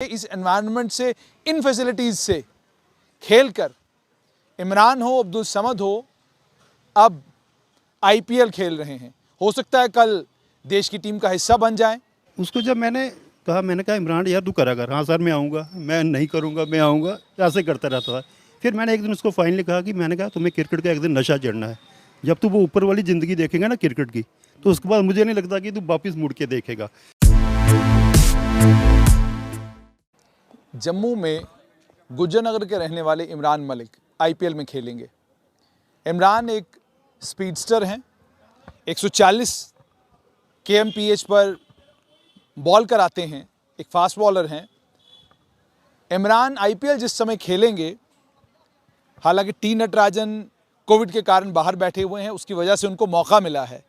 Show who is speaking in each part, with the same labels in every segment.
Speaker 1: इस एनवायरनमेंट से, इन फैसिलिटीज से खेलकर इमरान हो, अब्दुल समद हो, अब आईपीएल खेल रहे हैं। हो सकता है कल देश की टीम का हिस्सा बन जाएं।
Speaker 2: उसको जब मैंने कहा इमरान यार तू करा कर। हाँ सर मैं आऊँगा, मैं नहीं करूँगा, मैं आऊँगा, ऐसे करता रहता था। फिर मैंने एक दिन उसको फाइनली कहा कि मैंने कहा तुम्हें क्रिकेट का एक दिन नशा चढ़ना है। जब तू वो ऊपर वाली ज़िंदगी देखेगा ना क्रिकेट की, तो उसके बाद मुझे नहीं लगता कि तू वापस मुड़ के देखेगा।
Speaker 1: जम्मू में गुज्जरनगर के रहने वाले इमरान मलिक आईपीएल में खेलेंगे। इमरान एक स्पीडस्टर हैं, 140 kmph पर बॉल कराते हैं, एक फास्ट बॉलर हैं। इमरान आईपीएल जिस समय खेलेंगे, हालांकि टी नटराजन कोविड के कारण बाहर बैठे हुए हैं, उसकी वजह से उनको मौका मिला है,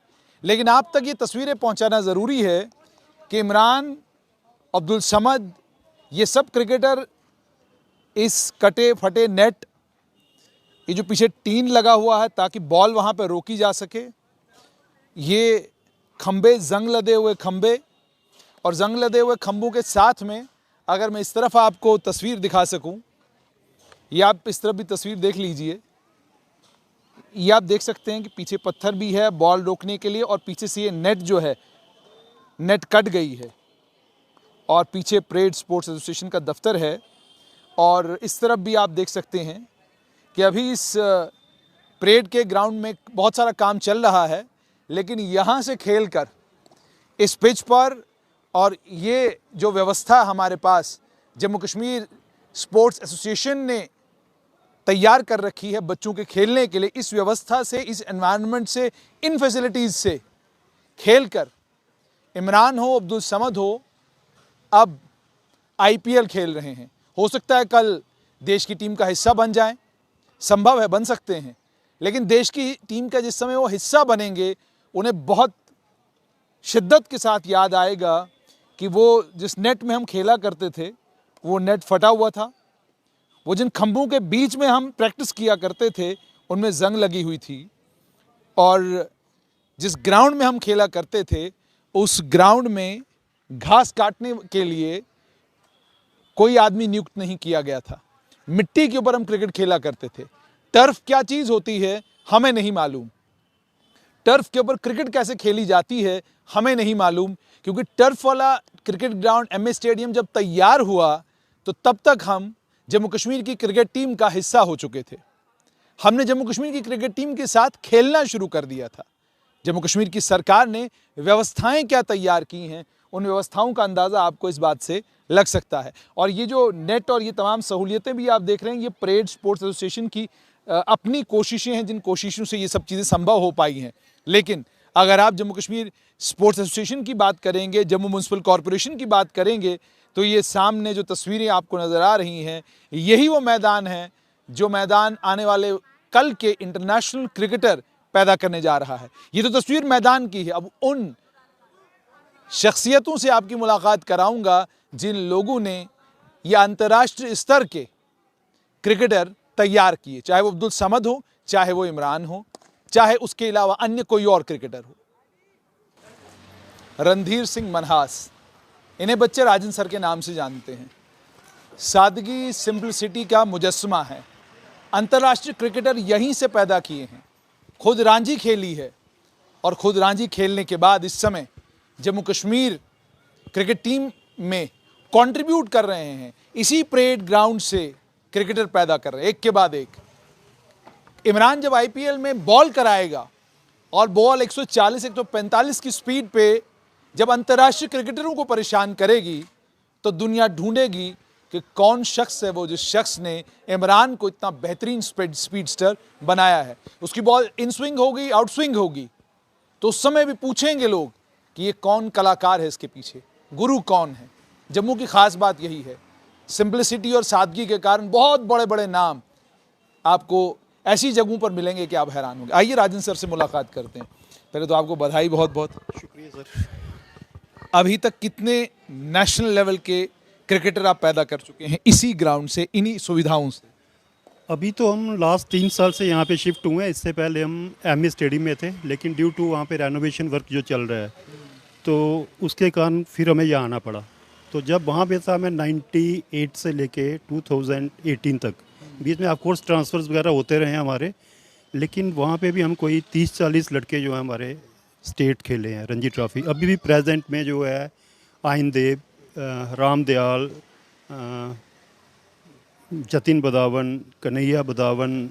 Speaker 1: लेकिन आप तक ये तस्वीरें पहुंचाना ज़रूरी है कि इमरान, अब्दुल समद, ये सब क्रिकेटर इस कटे फटे नेट, ये जो पीछे टीन लगा हुआ है ताकि बॉल वहाँ पर रोकी जा सके, ये खंबे, जंग लदे हुए खंबे, और जंग लदे हुए खंभों के साथ में अगर मैं इस तरफ आपको तस्वीर दिखा सकूं, ये आप इस तरफ भी तस्वीर देख लीजिए। ये आप देख सकते हैं कि पीछे पत्थर भी है बॉल रोकने के लिए, और पीछे से ये नेट जो है, नेट कट गई है, और पीछे परेड स्पोर्ट्स एसोसिएशन का दफ्तर है। और इस तरफ भी आप देख सकते हैं कि अभी इस परेड के ग्राउंड में बहुत सारा काम चल रहा है, लेकिन यहाँ से खेलकर इस पिच पर, और ये जो व्यवस्था हमारे पास जम्मू कश्मीर स्पोर्ट्स एसोसिएशन ने तैयार कर रखी है बच्चों के खेलने के लिए, इस व्यवस्था से, इस एनवायरनमेंट से, इन फैसिलिटीज़ से खेलकर इमरान हो, अब्दुल समद हो, अब आईपीएल खेल रहे हैं। हो सकता है कल देश की टीम का हिस्सा बन जाएं, संभव है, बन सकते हैं, लेकिन देश की टीम का जिस समय वो हिस्सा बनेंगे, उन्हें बहुत शिद्दत के साथ याद आएगा कि वो जिस नेट में हम खेला करते थे, वो नेट फटा हुआ था। वो जिन खंभों के बीच में हम प्रैक्टिस किया करते थे, उनमें जंग लगी हुई थी, और जिस ग्राउंड में हम खेला करते थे, उस ग्राउंड में घास काटने के लिए कोई आदमी नियुक्त नहीं किया गया था। मिट्टी के ऊपर हम क्रिकेट खेला करते थे। टर्फ क्या चीज़ होती है हमें नहीं मालूम, टर्फ के ऊपर क्रिकेट कैसे खेली जाती है हमें नहीं मालूम, क्योंकि टर्फ वाला क्रिकेट ग्राउंड एमए स्टेडियम जब तैयार हुआ, तो तब तक हम जम्मू कश्मीर की क्रिकेट टीम का हिस्सा हो चुके थे। हमने जम्मू कश्मीर की क्रिकेट टीम के साथ खेलना शुरू कर दिया था। जम्मू कश्मीर की सरकार ने व्यवस्थाएं क्या तैयार की हैं, उन व्यवस्थाओं का अंदाज़ा आपको इस बात से लग सकता है। और ये जो नेट और ये तमाम सहूलियतें भी आप देख रहे हैं, ये परेड स्पोर्ट्स एसोसिएशन की अपनी कोशिशें हैं, जिन कोशिशों से ये सब चीज़ें संभव हो पाई हैं। लेकिन अगर आप जम्मू कश्मीर स्पोर्ट्स एसोसिएशन की बात करेंगे, जम्मू म्यूनसिपल कॉरपोरेशन की बात करेंगे, तो ये सामने जो तस्वीरें आपको नज़र आ रही हैं, यही वो मैदान है जो मैदान आने वाले कल के इंटरनेशनल क्रिकेटर पैदा करने जा रहा है। ये तो तस्वीर मैदान की है। अब उन शख्सियतों से आपकी मुलाकात कराऊंगा जिन लोगों ने ये अंतर्राष्ट्रीय स्तर के क्रिकेटर तैयार किए, चाहे वो अब्दुल समद हो, चाहे वो इमरान हो, चाहे उसके अलावा अन्य कोई और क्रिकेटर हो। रणधीर सिंह मनहास, इन्हें बच्चे राजन सर के नाम से जानते हैं। सादगी, सिंपलिसिटी का मुजस्समा है। अंतर्राष्ट्रीय क्रिकेटर यहीं से पैदा किए हैं। खुद रांझी खेली है, और खुद रांझी खेलने के बाद इस समय जम्मू कश्मीर क्रिकेट टीम में कंट्रीब्यूट कर रहे हैं। इसी परेड ग्राउंड से क्रिकेटर पैदा कर रहे हैं, एक के बाद एक। इमरान जब आईपीएल में बॉल कराएगा, और बॉल 140, 145 की स्पीड पे जब अंतर्राष्ट्रीय क्रिकेटरों को परेशान करेगी, तो दुनिया ढूंढेगी कि कौन शख्स है वो, जिस शख्स ने इमरान को इतना बेहतरीन स्पीडस्टर बनाया है। उसकी बॉल इन स्विंग होगी, आउट स्विंग होगी, तो उस समय भी पूछेंगे लोग कि ये कौन कलाकार है इसके पीछे, गुरु कौन है। जम्मू की खास बात यही है, सिंपलिसिटी और सादगी के कारण बहुत बड़े बड़े नाम आपको ऐसी जगहों पर मिलेंगे कि आप हैरान होंगे। आइए राजन सर से मुलाकात करते हैं। पहले तो आपको बधाई, बहुत बहुत
Speaker 2: शुक्रिया सर।
Speaker 1: अभी तक कितने नेशनल लेवल के क्रिकेटर आप पैदा कर चुके हैं इसी ग्राउंड से, इन्हीं सुविधाओं से?
Speaker 2: अभी तो हम लास्ट 3 साल से यहाँ पे शिफ्ट हुए हैं। इससे पहले हम एमए स्टेडियम में थे, लेकिन ड्यू टू वहाँ पे रेनोवेशन वर्क जो चल रहा है, तो उसके कारण फिर हमें यहाँ आना पड़ा। तो जब वहाँ पे था मैं 98 से लेके 2018 तक, बीच में ऑफ कोर्स ट्रांसफ़र्स वगैरह होते रहे हैं हमारे, लेकिन वहाँ पे भी हम कोई 30-40 लड़के जो हैं हमारे स्टेट खेले हैं रणजी ट्रॉफ़ी। अभी भी प्रेजेंट में जो है आयन देव, राम दयाल, जतिन बदावन, कन्हैया बदावन,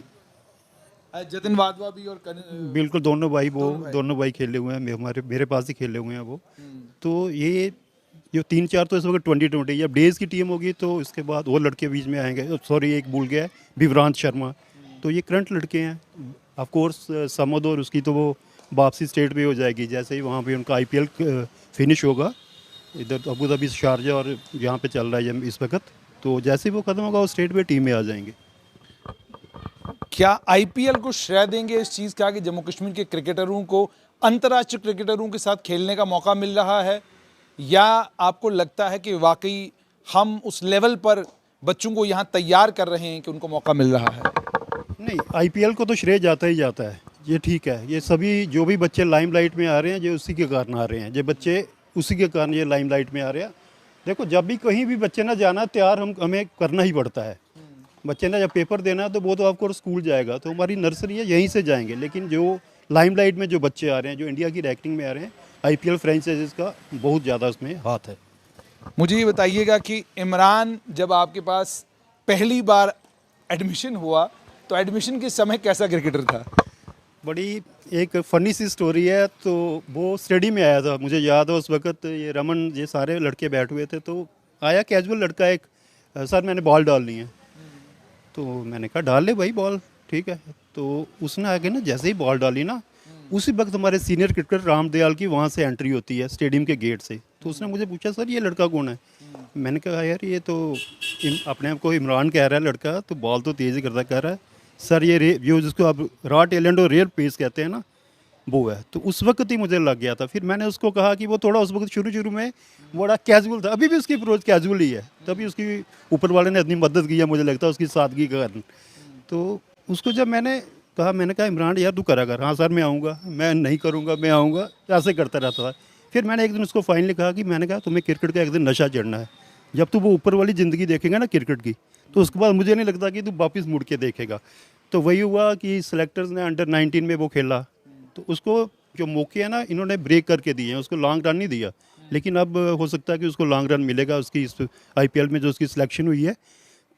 Speaker 1: जतिन वाधवा भी और
Speaker 2: बिल्कुल दोनों भाई खेले हुए हैं, मेरे पास ही खेले हुए हैं वो। तो ये जो 3-4 तो इस वक्त 2020 अब डेज़ की टीम होगी, तो इसके बाद और लड़के बीच में आएंगे। सॉरी एक भूल गया है, विवरांत शर्मा। तो ये करंट लड़के हैं। ऑफ कोर्स समद और उसकी तो वो वापसी स्टेट पे हो जाएगी जैसे ही वहाँ पे उनका आईपीएल फिनिश होगा। इधर अबू धाबी, शारजा और यहाँ पे चल रहा है इस वक्त, तो जैसे ही वो ख़त्म होगा वो स्टेट पे टीम में आ जाएंगे।
Speaker 1: क्या आईपीएल को श्रेय देंगे इस चीज़ का कि जम्मू कश्मीर के क्रिकेटरों को अंतर्राष्ट्रीय क्रिकेटरों के साथ खेलने का मौका मिल रहा है, या आपको लगता है कि वाकई हम उस लेवल पर बच्चों को यहाँ तैयार कर रहे हैं कि उनको मौका मिल रहा है?
Speaker 2: नहीं, आईपीएल को तो श्रेय जाता ही जाता है, ये ठीक है। ये सभी जो भी बच्चे लाइमलाइट में आ रहे हैं, ये उसी के कारण आ रहे हैं, ये बच्चे उसी के कारण ये लाइमलाइट में आ रहे हैं। देखो, जब भी कहीं भी बच्चे ना जाना तैयार हमें करना ही पड़ता है। बच्चे ने जब पेपर देना है तो वो तो ऑफकोर्स स्कूल जाएगा, तो हमारी नर्सरी है यहीं से जाएंगे। लेकिन जो लाइमलाइट में जो बच्चे आ रहे हैं, जो इंडिया की रैंकिंग में आ रहे हैं, आईपीएल फ्रेंचाइजीज का बहुत ज़्यादा उसमें हाथ है।
Speaker 1: मुझे ये बताइएगा कि इमरान, जब आपके पास पहली बार एडमिशन हुआ तो एडमिशन के समय कैसा क्रिकेटर था?
Speaker 2: बड़ी एक फ़नी सी स्टोरी है। तो वो स्टडी में आया था, मुझे याद है उस वक्त ये रमन, ये सारे लड़के बैठे हुए थे, तो आया कैजुअल लड़का एक, सर मैंने बॉल डालनी है। तो मैंने कहा डाल ले भाई बॉल, ठीक है। तो उसने आगे ना जैसे ही बॉल डाली ना, उसी वक्त हमारे सीनियर क्रिकेटर राम दयाल की वहाँ से एंट्री होती है स्टेडियम के गेट से। तो उसने मुझे पूछा, सर ये लड़का कौन है? मैंने कहा यार ये तो अपने आप को इमरान कह रहा है लड़का, तो बॉल तो तेज़ ही करता कह रहा है। सर ये जो जिसको आप रॉ टैलेंट और रेयर पेस कहते हैं ना, वो है। तो उस वक्त ही मुझे लग गया था। फिर मैंने उसको कहा कि वो थोड़ा उस वक्त शुरू में बड़ा कैजुअल था, अभी भी उसकी अप्रोच कैजुअल ही है। तभी उसकी ऊपर वाले ने इतनी मदद की है, मुझे लगता है उसकी सादगी के कारण। तो उसको जब मैंने कहा इमरान यार तू करा कर। हाँ सर मैं आऊँगा, मैं नहीं करूँगा, मैं आऊँगा, ऐसे करता रहता था। फिर मैंने एक दिन उसको फाइनली कहा कि मैंने कहा तुम्हें क्रिकेट का एक दिन नशा चढ़ना है। जब तू वो ऊपर वाली ज़िंदगी देखेगा ना क्रिकेट की, तो उसके बाद मुझे नहीं लगता कि तू वापस मुड़ के देखेगा। तो वही हुआ कि सिलेक्टर्स ने अंडर 19 में वो खेला, तो उसको जो मौके हैं ना इन्होंने ब्रेक करके दिए हैं, उसको लॉन्ग रन नहीं दिया। लेकिन अब हो सकता है कि उसको लॉन्ग रन मिलेगा उसकी इस आईपीएल में जो उसकी सिलेक्शन हुई है।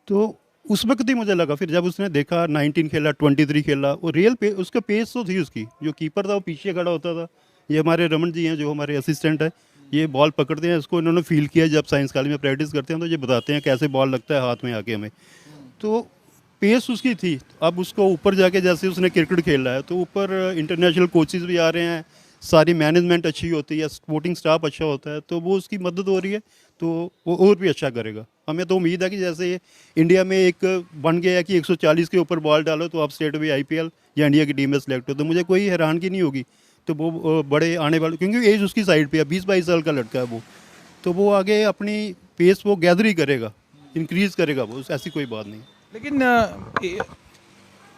Speaker 2: तो उस वक्त ही मुझे लगा, फिर जब उसने देखा 19 खेला, 23 खेला, वो रियल उसका पेस तो थी उसकी। जो कीपर था वो पीछे खड़ा होता था। ये हमारे रमन जी हैं जो हमारे असिस्टेंट है, ये बॉल पकड़ते हैं, इसको इन्होंने फील किया। जब साइंस कॉलेज में प्रैक्टिस करते हैं तो ये बताते हैं कैसे बॉल लगता है हाथ में आके हमें। तो पेस उसकी थी। अब उसको ऊपर जाके जैसे उसने क्रिकेट खेला है, तो ऊपर इंटरनेशनल कोचेज़ भी आ रहे हैं, सारी मैनेजमेंट अच्छी होती है, सपोर्टिंग स्टाफ अच्छा होता है, तो वो उसकी मदद हो रही है, तो वो और भी अच्छा करेगा। हमें तो उम्मीद है कि जैसे इंडिया में एक बन गया है कि 140 के ऊपर बॉल डालो तो आप स्टेट में आईपीएल या इंडिया की टीम में सेलेक्ट हो, तो मुझे कोई हैरानगी नहीं होगी। तो वो बड़े आने वाले, क्योंकि एज उसकी साइड पे है, 20-22 साल का लड़का है वो, तो वो आगे अपनी पेस वो गैदर ही करेगा, इंक्रीज़ करेगा वो, ऐसी कोई बात नहीं।
Speaker 1: लेकिन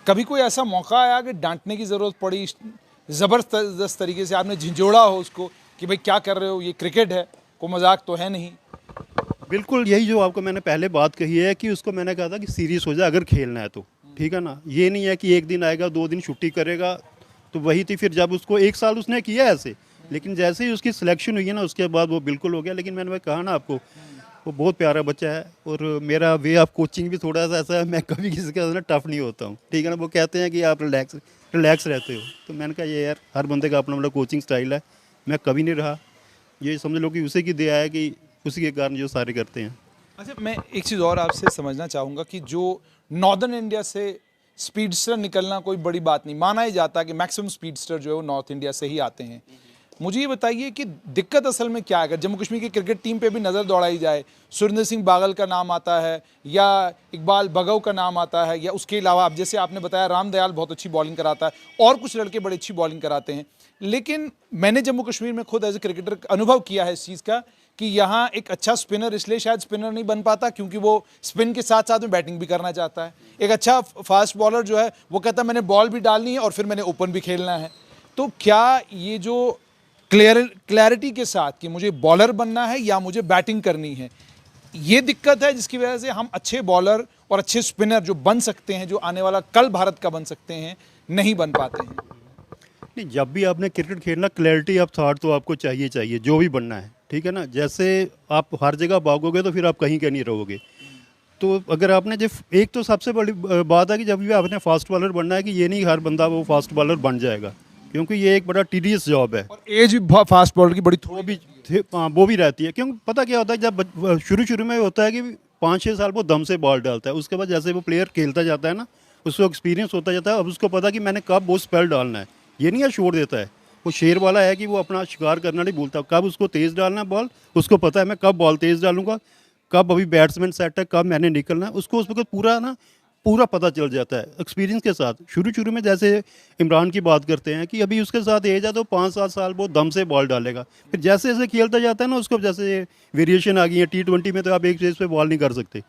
Speaker 1: कभी कोई ऐसा मौका आया कि डांटने की ज़रूरत पड़ी, ज़बरदस्त तरीके से आपने झिंझोड़ा हो उसको कि भाई क्या कर रहे हो, ये क्रिकेट है, कोई मजाक तो है नहीं?
Speaker 2: बिल्कुल, यही जो आपको मैंने पहले बात कही है कि उसको मैंने कहा था कि सीरियस हो जाए अगर खेलना है तो, ठीक है ना। ये नहीं है कि एक दिन आएगा 2 दिन छुट्टी करेगा। तो वही थी, फिर जब उसको 1 साल उसने किया ऐसे, लेकिन जैसे ही उसकी सिलेक्शन हुई है ना उसके बाद वो बिल्कुल हो गया। लेकिन मैंने कहा ना आपको, वो बहुत प्यारा बच्चा है। और मेरा वे ऑफ कोचिंग भी थोड़ा सा ऐसा है, मैं कभी किसी के साथ टफ नहीं होता हूँ, ठीक है ना। वो कहते हैं कि आप रिलैक्स रहते हो, तो मैंने कहा ये यार हर बंदे का अपना अपना कोचिंग स्टाइल है, मैं कभी नहीं रहा। ये समझ लो कि उसी की दया है कि उसी के कारण जो सारे करते हैं।
Speaker 1: अच्छा, मैं एक चीज़ और आपसे समझना चाहूँगा कि जो नॉर्दर्न इंडिया से स्पीडस्टर निकलना कोई बड़ी बात नहीं, माना ही जाता है कि मैक्सिमम स्पीडस्टर जो है वो नॉर्थ इंडिया से ही आते हैं। मुझे ये बताइए कि दिक्कत असल में क्या है? अगर जम्मू कश्मीर की क्रिकेट टीम पे भी नज़र दौड़ाई जाए, सुरेंद्र सिंह बागल का नाम आता है, या इकबाल बगौ का नाम आता है, या उसके अलावा अब जैसे आपने बताया राम दयाल बहुत अच्छी बॉलिंग कराता है, और कुछ लड़के बड़ी अच्छी बॉलिंग कराते हैं। लेकिन मैंने जम्मू कश्मीर में खुद एज ए क्रिकेटर अनुभव किया है इस चीज़ का कि यहाँ एक अच्छा स्पिनर इसलिए शायद स्पिनर नहीं बन पाता क्योंकि वो स्पिन के साथ साथ में बैटिंग भी करना चाहता है। एक अच्छा फास्ट बॉलर जो है वो कहता है मैंने बॉल भी डालनी है और फिर मैंने ओपन भी खेलना है। तो क्या ये जो क्लैरिटी के साथ कि मुझे बॉलर बनना है या मुझे बैटिंग करनी है। ये दिक्कत है जिसकी वजह से हम अच्छे बॉलर और अच्छे स्पिनर जो बन सकते हैं, जो आने वाला कल भारत का बन सकते हैं, नहीं बन पाते हैं।
Speaker 2: नहीं, जब भी आपने क्रिकेट खेलना, क्लैरिटी ऑफ थॉट तो आपको चाहिए जो भी बनना है, ठीक है ना। जैसे आप हर जगह भागोगे तो फिर आप कहीं नहीं रहोगे। तो अगर आपने जब एक तो सबसे बड़ी बात है कि जब भी आपने फास्ट बॉलर बनना है कि ये नहीं हर बंदा वो फास्ट बॉलर बन जाएगा, क्योंकि ये एक बड़ा टीडियस जॉब है।
Speaker 1: और एज भी फास्ट बॉलर की बड़ी
Speaker 2: वो भी वो भी रहती है, क्योंकि पता क्या होता है, जब शुरू में होता है कि 5-6 साल वो दम से बॉल डालता है, उसके बाद जैसे वो प्लेयर खेलता जाता है ना, उसको एक्सपीरियंस होता जाता है। अब उसको पता कि मैंने कब वो स्पेल डालना है, ये नहीं है छोड़ देता है। वो शेर वाला है कि वो अपना शिकार करना नहीं भूलता, कब उसको तेज़ डालना है बॉल, उसको पता है मैं कब बॉल तेज़ डालूंगा, कब अभी बैट्समैन सेट है, कब मैंने निकलना है, उसको उस वक्त पूरा पता चल जाता है एक्सपीरियंस के साथ। शुरू में जैसे इमरान की बात करते हैं कि अभी उसके साथ एज है तो 5-7 साल वो दम से बॉल डालेगा। फिर जैसे जैसे खेलता जाता है ना, उसको जैसे वेरिएशन आ गई है। T20 में तो आप एक पेस पे बॉल नहीं कर सकते,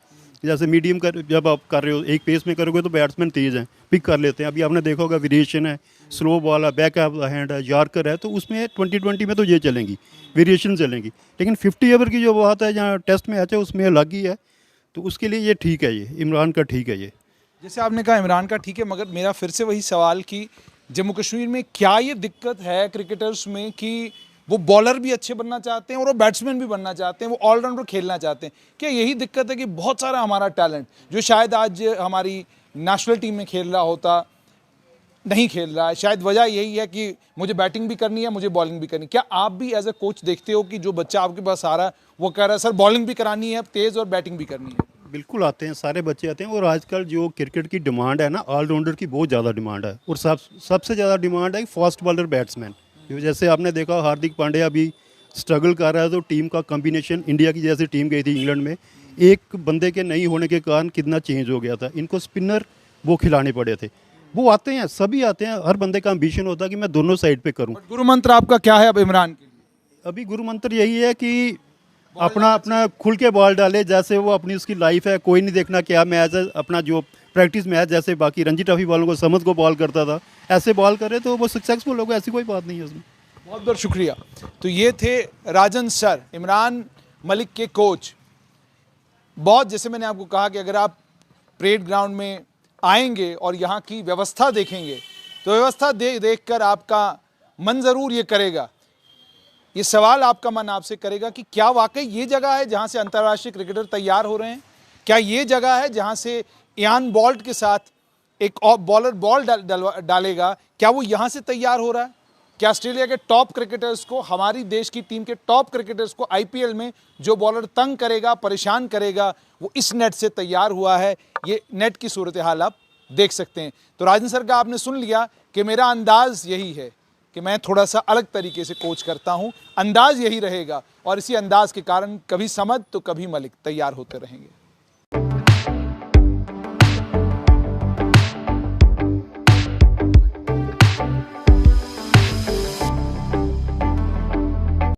Speaker 2: जैसे मीडियम जब आप कर रहे हो एक पेस में करोगे तो बैट्समैन तेज़ हैं, पिक कर लेते हैं। अभी आपने देखा होगा वेरिएशन है, स्लो बॉल है, बैक ऑफ द हैंड है, यॉर्कर है, तो उसमें 2020 में तो ये चलेंगी, वेरिएशन चलेंगी। लेकिन 50 ओवर की जो बात है जहाँ टेस्ट में आते है उसमें अलग ही है। तो उसके लिए ये ठीक है, ये इमरान का ठीक है। ये
Speaker 1: जैसे आपने कहा इमरान का ठीक है, मगर मेरा फिर से वही सवाल कि जम्मू कश्मीर में क्या ये दिक्कत है क्रिकेटर्स में कि वो बॉलर भी अच्छे बनना चाहते हैं और वो बैट्समैन भी बनना चाहते हैं, वो ऑलराउंडर खेलना चाहते हैं। क्या यही दिक्कत है कि बहुत सारा हमारा टैलेंट जो शायद आज हमारी नेशनल टीम में खेल रहा होता नहीं खेल रहा है, शायद वजह यही है कि मुझे बैटिंग भी करनी है, मुझे बॉलिंग भी करनी है। क्या आप भी एज ए कोच देखते हो कि जो बच्चा आपके पास आ रहा है वो कह रहा है सर बॉलिंग भी करानी है तेज़ और बैटिंग भी करनी है?
Speaker 2: बिल्कुल आते हैं, सारे बच्चे आते हैं। और आजकल जो क्रिकेट की डिमांड है ना, ऑलराउंडर की बहुत ज़्यादा डिमांड है। और सबसे ज़्यादा डिमांड है फास्ट बॉलर बैट्समैन। जैसे आपने देखा हार्दिक पांड्या अभी स्ट्रगल कर रहा है, तो टीम का कॉम्बिनेशन, इंडिया की जैसे टीम गई थी इंग्लैंड में, एक बंदे के नहीं होने के कारण कितना चेंज हो गया था। इनको स्पिनर वो खिलाने पड़े थे। वो आते हैं, सभी आते हैं, हर बंदे का एम्बिशन होता है कि मैं दोनों साइड पे करूं।
Speaker 1: गुरु मंत्र आपका क्या है अब इमरान के लिए?
Speaker 2: अभी गुरु मंत्र यही है कि अपना खुल के बॉल डाले, जैसे वो अपनी उसकी लाइफ है, कोई नहीं देखना क्या मैच है, अपना जो प्रैक्टिस मैच जैसे बाकी रणजी ट्रॉफी वालों को समझ को बॉल करता था, ऐसे बॉल करे तो वो सक्सेसफुल होगा, ऐसी कोई बात नहीं है उसमें।
Speaker 1: बहुत बहुत शुक्रिया। तो ये थे राजन सर, इमरान मलिक के कोच। बहुत, जैसे मैंने आपको कहा कि अगर आप परेड ग्राउंड में आएंगे और यहाँ की व्यवस्था देखेंगे तो व्यवस्था देखकर आपका मन ज़रूर ये करेगा, ये सवाल आपका मन आपसे करेगा कि क्या वाकई ये जगह है जहाँ से अंतर्राष्ट्रीय क्रिकेटर तैयार हो रहे हैं? क्या ये जगह है जहाँ से इयान बोल्ट के साथ एक बॉलर बॉल डालेगा, क्या वो यहाँ से तैयार हो रहा है? क्या ऑस्ट्रेलिया के टॉप क्रिकेटर्स को, हमारी देश की टीम के टॉप क्रिकेटर्स को आईपीएल में जो बॉलर तंग करेगा, परेशान करेगा, वो इस नेट से तैयार हुआ है? ये नेट की सूरत हाल आप देख सकते हैं। तो राजन सर का आपने सुन लिया कि मेरा अंदाज़ यही है कि मैं थोड़ा सा अलग तरीके से कोच करता हूं, अंदाज़ यही रहेगा और इसी अंदाज़ के कारण कभी समद तो कभी मलिक तैयार होते रहेंगे।